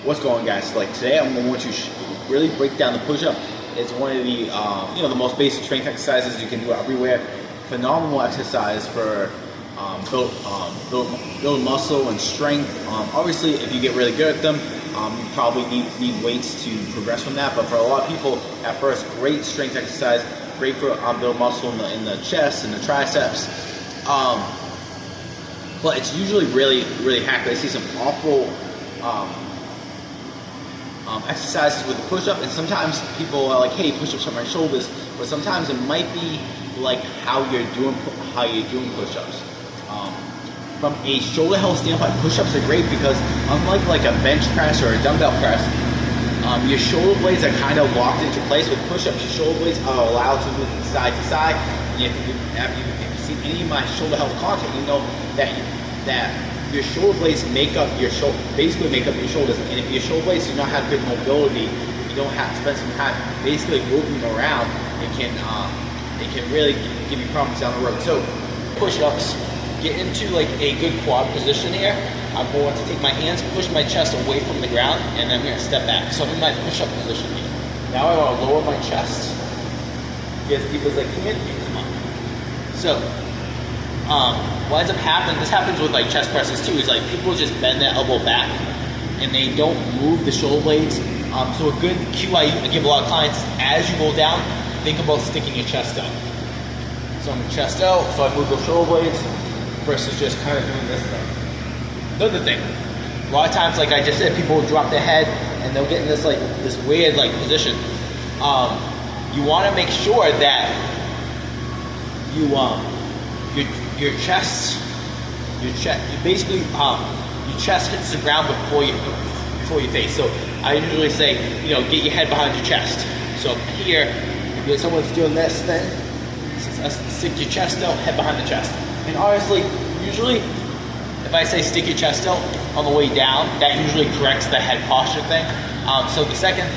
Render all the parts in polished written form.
What's going on, guys? Like today I'm going to really break down the push-up. It's one of the the most basic strength exercises you can do everywhere. Phenomenal exercise for build muscle and strength. Obviously if you get really good at them, you probably need weights to progress from that, but for a lot of people at first, great strength exercise, great for build muscle in the chest and the triceps. But it's usually really hacky. I see some awful exercises with the push-up, and sometimes people are like, hey, push-ups on my shoulders, but sometimes it might be like how you're doing push-ups. From a shoulder health standpoint, push-ups are great because unlike like a bench press or a dumbbell press, your shoulder blades are kind of locked into place. With push-ups, your shoulder blades are allowed to move from side to side. And if you've seen any of my shoulder health content, you know that your shoulder blades basically make up your shoulders. And if your shoulder blades do not have good mobility, you don't have to spend some time basically moving them around. It can really give you problems down the road. So push-ups, get into like a good quad position here. I'm going to take my hands, push my chest away from the ground, and then I'm going to step back. So I'm in my push-up position here. Now I want to lower my chest. Get as deep as I can, and come up. So what ends up happening, this happens with like chest presses too, is like people just bend their elbow back and they don't move the shoulder blades. So a good cue I give a lot of clients, as you go down, think about sticking your chest out. So I'm chest out, so I move the shoulder blades versus just kind of doing this thing. Another thing, a lot of times, like I just said, people will drop their head and they'll get in this weird like position. You want to make sure that your chest basically your chest hits the ground before your face. So I usually say, get your head behind your chest. So here, if someone's doing this thing, stick your chest out, head behind the chest. And honestly, usually, if I say stick your chest out on the way down, that usually corrects the head posture thing. So the second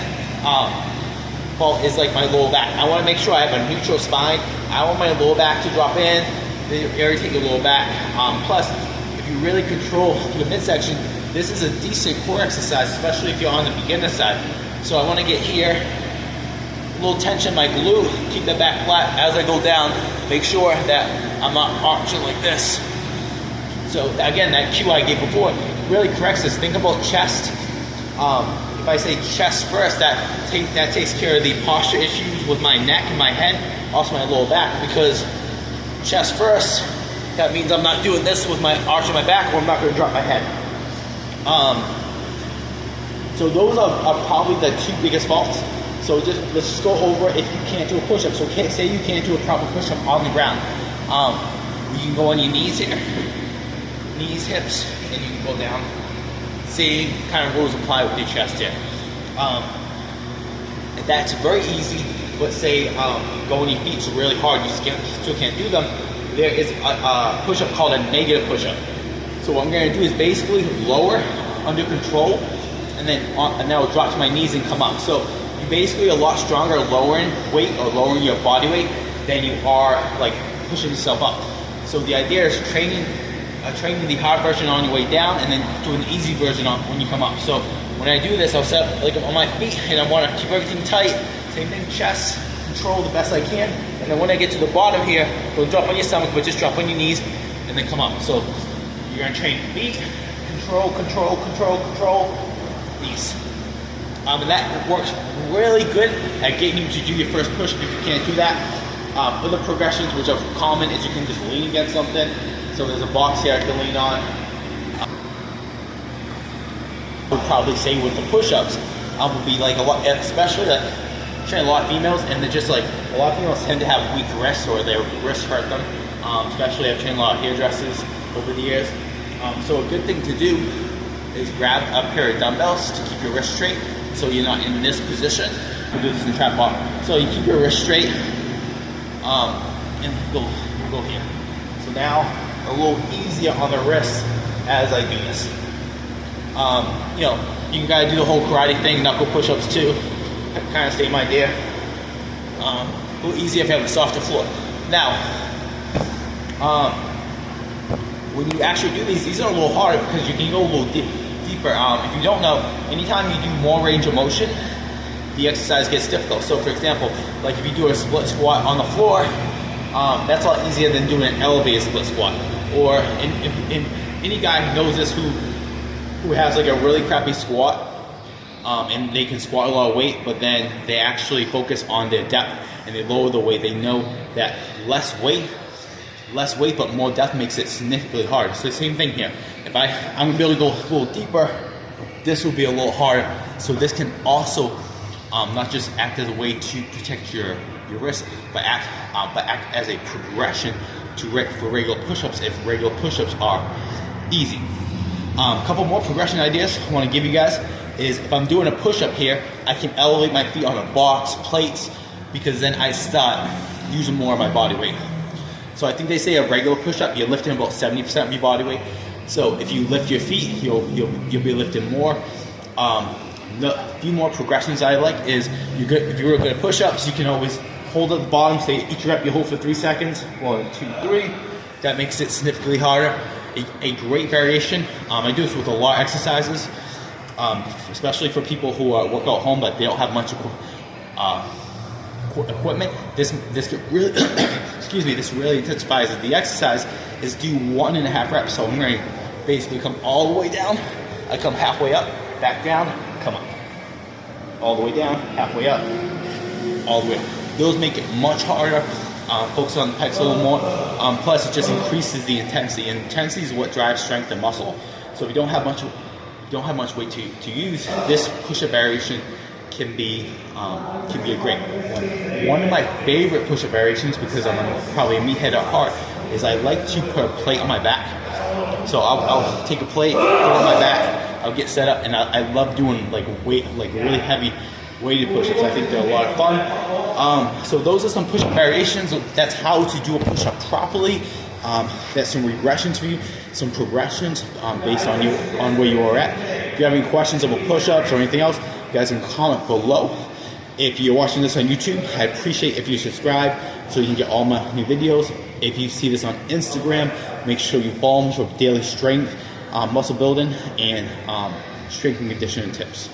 fault is like my lower back. I want to make sure I have a neutral spine. I want my lower back to drop in. Then you irritate your lower back. Plus, if you really control the midsection, this is a decent core exercise, especially if you're on the beginner side. So I want to get here, a little tension in my glute, keep that back flat as I go down. Make sure that I'm not arching like this. So again, that cue I gave before really corrects this. Think about chest. If I say chest first, that takes care of the posture issues with my neck and my head, also my lower back, because chest first, that means I'm not doing this with my arch of my back, or I'm not going to drop my head. So those are probably the two biggest faults. So let's just go over if you can't do a push-up. So say you can't do a proper push-up on the ground. You can go on your knees here, knees, hips, and you can go down. Same kind of rules apply with your chest here. That's very easy. But say go on your feet so really hard, you still can't do them. There is a push-up called a negative push-up. So what I'm going to do is basically lower under control, and then now drop to my knees and come up. So you're basically a lot stronger lowering weight or lowering your body weight than you are like pushing yourself up. So the idea is training the hard version on your way down, and then do an easy version on when you come up. So when I do this, I'll set like on my feet, and I want to keep everything tight. Same thing, chest control the best I can, and then when I get to the bottom here, don't drop on your stomach, but just drop on your knees, and then come up. So you're gonna train feet, control, knees. And that works really good at getting you to do your first push if you can't do that. Other progressions which are common is you can just lean against something. So there's a box here I can lean on. I would probably say with the push-ups, would be like a lot, especially like train a lot of females, and they're just like, a lot of females tend to have weak wrists, or their wrists hurt them. Especially I've trained a lot of hairdressers over the years. So a good thing to do is grab a pair of dumbbells to keep your wrist straight, so you're not in this position. We'll do this in trap bar. So you keep your wrist straight, and go here. So now a little easier on the wrist as I do this. You gotta do the whole karate thing, knuckle push-ups too. Kind of same idea. A little easier if you have a softer floor. Now, when you actually do these are a little harder because you can go a little deeper, if you don't know, anytime you do more range of motion, the exercise gets difficult. So for example, like if you do a split squat on the floor, that's a lot easier than doing an elevated split squat. Or in any guy who knows this who has like a really crappy squat, and they can squat a lot of weight, but then they actually focus on their depth and they lower the weight. They know that less weight but more depth makes it significantly harder. So the same thing here. If I'm gonna be able to go a little deeper, this will be a little harder. So this can also not just act as a way to protect your wrist, but act as a progression for regular push-ups if regular push-ups are easy. A couple more progression ideas I want to give you guys is if I'm doing a push-up here, I can elevate my feet on a box, plates, because then I start using more of my body weight. So I think they say a regular push-up, you're lifting about 70% of your body weight. So if you lift your feet, you'll be lifting more. A few more progressions I like is if you're good at push-ups, you can always hold at the bottom, say each rep you hold for 3 seconds, 1, 2, 3. That makes it significantly harder. A great variation. I do this with a lot of exercises, especially for people who work out home but they don't have much equipment. This can really, excuse me, this really intensifies the exercise. Is do 1.5 reps. So I'm going to basically come all the way down. I come halfway up, back down, come up, all the way down, halfway up, all the way up. Those make it much harder. Focus on the pecs a little more. Plus, it just increases the intensity. And intensity is what drives strength and muscle. So if you don't have much weight to use, this push-up variation can be a great one. One of my favorite push-up variations, because I'm probably a meathead at heart, is I like to put a plate on my back. So I'll take a plate, put it on my back. I'll get set up, and I love doing like really heavy weighted push-ups. I think they're a lot of fun. So those are some push-up variations. That's how to do a push-up properly. That's some regressions for you, some progressions based on where you are at. If you have any questions about push-ups or anything else, you guys can comment below. If you're watching this on YouTube, I appreciate if you subscribe so you can get all my new videos. If you see this on Instagram, make sure you follow me for daily strength, muscle building, and strength and conditioning tips.